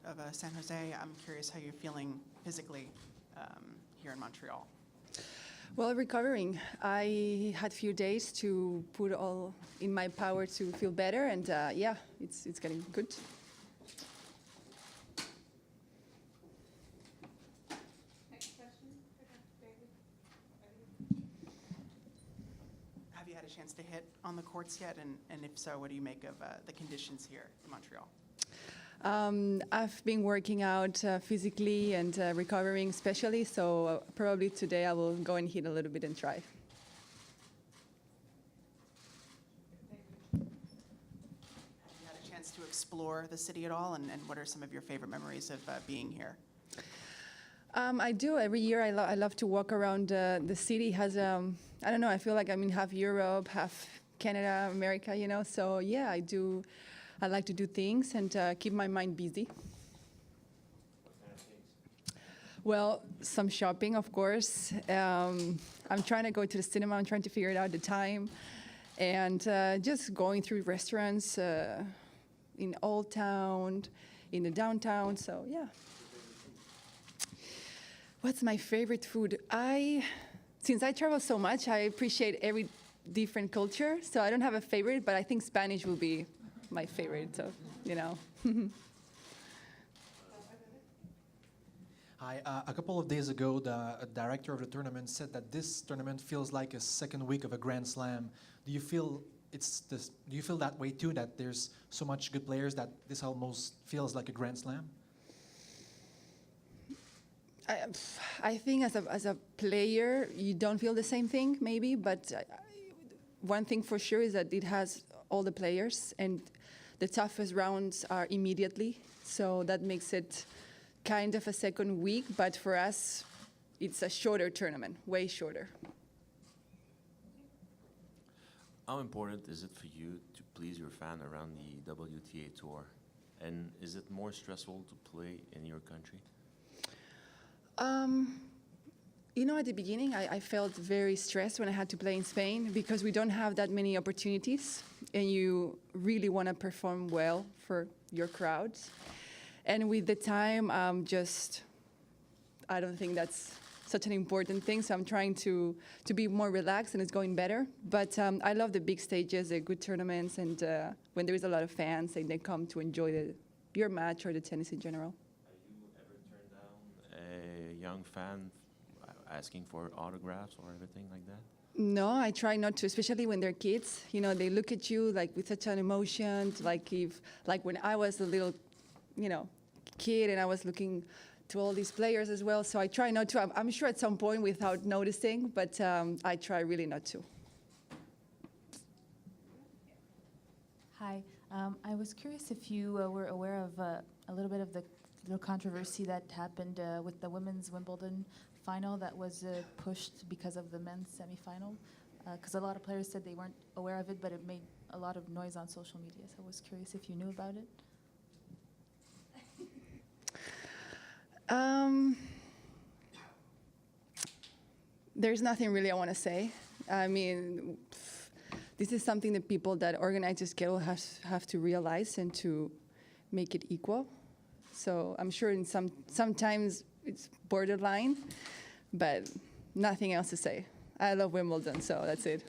of San Jose. I'm curious how you're feeling physically here in Montreal. Well, recovering. I had few days to put all in my power to feel better, and yeah, it's getting good. Next question. Have you had a chance to hit on the courts yet? And if so, what do you make of the conditions here in Montreal? I've been working out physically and recovering especially, so probably today I will go and hit a little bit and try. Have you had a chance to explore the city at all? And what are some of your favorite memories of being here? I do. Every year I love to walk around the city. Has I don't know, I feel like I'm in half Europe, half Canada, America, you know, so yeah, I do. I like to do things and keep my mind busy. What kind of things? Well, some shopping, of course. I'm trying to go to the cinema. I'm trying to figure it out the time. And just going through restaurants in Old Town, in the downtown. So, yeah. What's my favorite food? Since I travel so much, I appreciate every different culture. So I don't have a favorite, but I think Spanish will be my favorite, so, you know. Hi, a couple of days ago, the director of the tournament said that this tournament feels like a second week of a Grand Slam. Do you feel do you feel that way too, that there's so much good players that this almost feels like a Grand Slam? I think as a player, you don't feel the same thing, maybe, but one thing for sure is that it has all the players, and the toughest rounds are immediately, so that makes it kind of a second week, but for us, it's a shorter tournament, way shorter. How important is it for you to please your fan around the WTA Tour? And is it more stressful to play in your country? You know, at the beginning, I felt very stressed when I had to play in Spain because we don't have that many opportunities, and you really want to perform well for your crowds. And with the time, I don't think that's such an important thing, so I'm trying to be more relaxed, and it's going better. But I love the big stages, the good tournaments, and when there is a lot of fans and they come to enjoy your match or the tennis in general. Have you ever turned down a young fan asking for autographs or everything like that? No, I try not to, especially when they're kids. You know, they look at you like with such an emotion, like when I was a little, you know, kid and I was looking to all these players as well. So I try not to. I'm sure at some point without noticing, but I try really not to. Hi, I was curious if you were aware of a little bit of the little controversy that happened with the women's Wimbledon final that was pushed because of the men's semifinal, because a lot of players said they weren't aware of it, but it made a lot of noise on social media. So I was curious if you knew about it. There's nothing really I want to say. I mean, this is something that people that organize the schedule have to realize and to make it equal. So I'm sure sometimes it's borderline, but nothing else to say. I love Wimbledon, so that's it.